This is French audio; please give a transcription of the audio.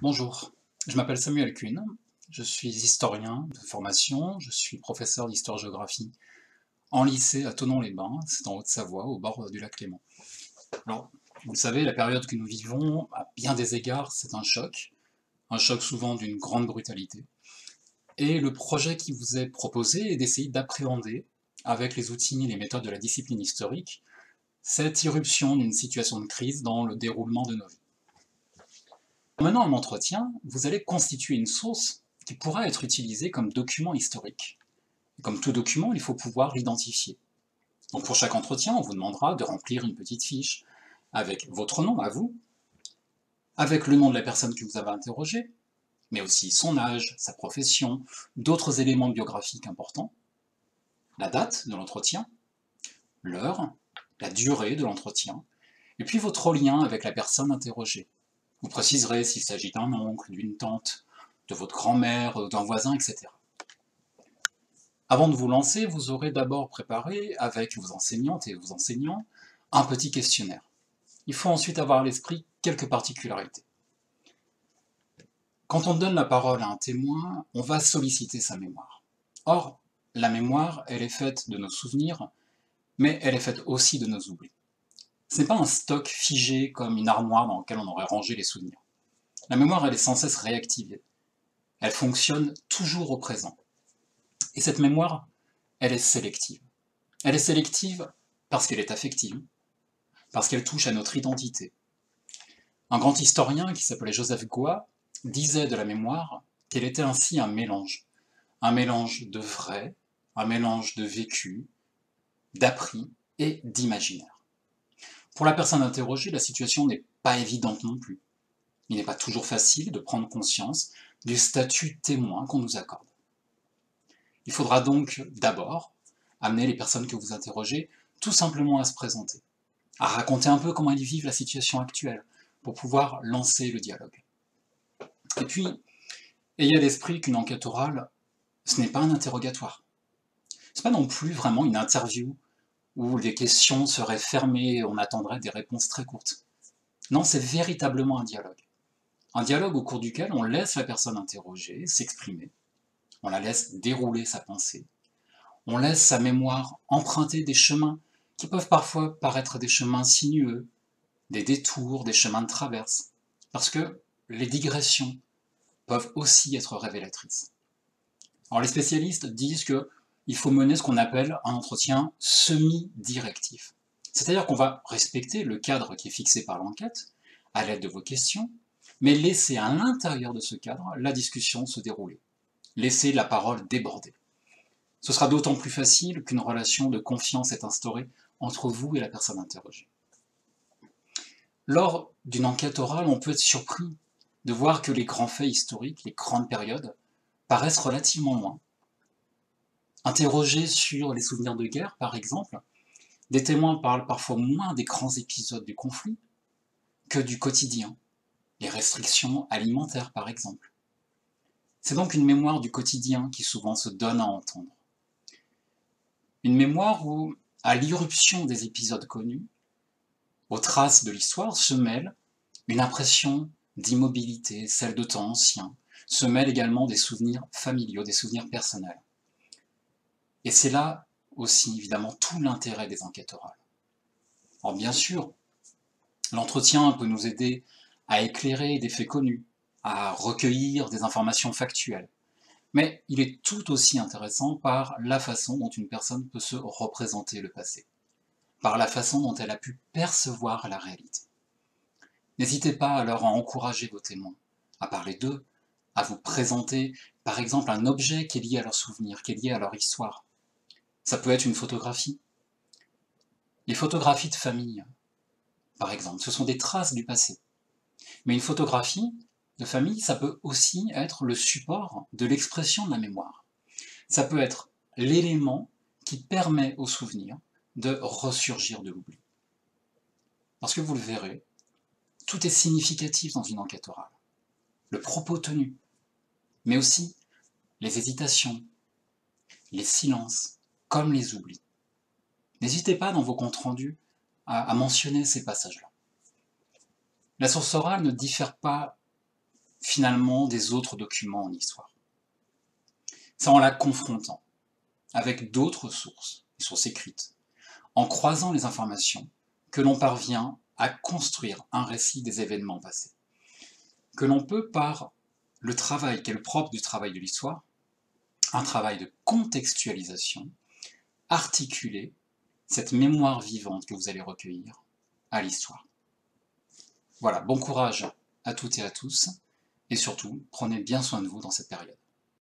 Bonjour, je m'appelle Samuel Kuhn, je suis historien de formation, je suis professeur d'histoire-géographie en lycée à Thonon-les-Bains, c'est en Haute-Savoie, au bord du lac Léman. Alors, vous le savez, la période que nous vivons, à bien des égards, c'est un choc souvent d'une grande brutalité. Et le projet qui vous est proposé est d'essayer d'appréhender, avec les outils et les méthodes de la discipline historique, cette irruption d'une situation de crise dans le déroulement de nos vies. En menant un entretien, vous allez constituer une source qui pourra être utilisée comme document historique. Et comme tout document, il faut pouvoir l'identifier. Donc pour chaque entretien, on vous demandera de remplir une petite fiche avec votre nom à vous, avec le nom de la personne que vous avez interrogée, mais aussi son âge, sa profession, d'autres éléments biographiques importants, la date de l'entretien, l'heure, la durée de l'entretien, et puis votre lien avec la personne interrogée. Vous préciserez s'il s'agit d'un oncle, d'une tante, de votre grand-mère, d'un voisin, etc. Avant de vous lancer, vous aurez d'abord préparé, avec vos enseignantes et vos enseignants, un petit questionnaire. Il faut ensuite avoir à l'esprit quelques particularités. Quand on donne la parole à un témoin, on va solliciter sa mémoire. Or, la mémoire, elle est faite de nos souvenirs, mais elle est faite aussi de nos oublis. Ce n'est pas un stock figé comme une armoire dans laquelle on aurait rangé les souvenirs. La mémoire, elle est sans cesse réactivée. Elle fonctionne toujours au présent. Et cette mémoire, elle est sélective. Elle est sélective parce qu'elle est affective, parce qu'elle touche à notre identité. Un grand historien qui s'appelait Joseph Goix disait de la mémoire qu'elle était ainsi un mélange de vrai, un mélange de vécu, d'appris et d'imaginaire. Pour la personne interrogée, la situation n'est pas évidente non plus. Il n'est pas toujours facile de prendre conscience du statut témoin qu'on nous accorde. Il faudra donc d'abord amener les personnes que vous interrogez tout simplement à se présenter, à raconter un peu comment ils vivent la situation actuelle, pour pouvoir lancer le dialogue. Et puis, ayez à l'esprit qu'une enquête orale, ce n'est pas un interrogatoire. Ce n'est pas non plus vraiment une interview où les questions seraient fermées et on attendrait des réponses très courtes. Non, c'est véritablement un dialogue. Un dialogue au cours duquel on laisse la personne interrogée s'exprimer, on la laisse dérouler sa pensée, on laisse sa mémoire emprunter des chemins qui peuvent parfois paraître des chemins sinueux, des détours, des chemins de traverse, parce que les digressions peuvent aussi être révélatrices. Alors les spécialistes disent qu'il faut mener ce qu'on appelle un entretien semi-directif. C'est-à-dire qu'on va respecter le cadre qui est fixé par l'enquête, à l'aide de vos questions, mais laisser à l'intérieur de ce cadre la discussion se dérouler. Laisser la parole déborder. Ce sera d'autant plus facile qu'une relation de confiance est instaurée entre vous et la personne interrogée. Lors d'une enquête orale, on peut être surpris de voir que les grands faits historiques, les grandes périodes, paraissent relativement loin. Interrogés sur les souvenirs de guerre, par exemple, des témoins parlent parfois moins des grands épisodes du conflit que du quotidien, les restrictions alimentaires, par exemple. C'est donc une mémoire du quotidien qui souvent se donne à entendre. Une mémoire où, à l'irruption des épisodes connus, aux traces de l'histoire se mêle une impression d'immobilité, celle de temps ancien, se mêlent également des souvenirs familiaux, des souvenirs personnels. Et c'est là aussi, évidemment, tout l'intérêt des enquêtes orales. Alors bien sûr, l'entretien peut nous aider à éclairer des faits connus, à recueillir des informations factuelles, mais il est tout aussi intéressant par la façon dont une personne peut se représenter le passé, par la façon dont elle a pu percevoir la réalité. N'hésitez pas alors à encourager vos témoins, à parler d'eux, à vous présenter par exemple un objet qui est lié à leur souvenir, qui est lié à leur histoire. Ça peut être une photographie. Les photographies de famille, par exemple, ce sont des traces du passé. Mais une photographie de famille, ça peut aussi être le support de l'expression de la mémoire. Ça peut être l'élément qui permet au souvenir de ressurgir de l'oubli. Parce que vous le verrez, tout est significatif dans une enquête orale. Le propos tenu, mais aussi les hésitations, les silences, comme les oublis. N'hésitez pas dans vos comptes rendus à mentionner ces passages-là. La source orale ne diffère pas finalement des autres documents en histoire. C'est en la confrontant avec d'autres sources écrites, en croisant les informations, que l'on parvient à construire un récit des événements passés. Que l'on peut, par le travail qui est le propre du travail de l'histoire, un travail de contextualisation, articuler cette mémoire vivante que vous allez recueillir à l'histoire. Voilà, bon courage à toutes et à tous, et surtout, prenez bien soin de vous dans cette période.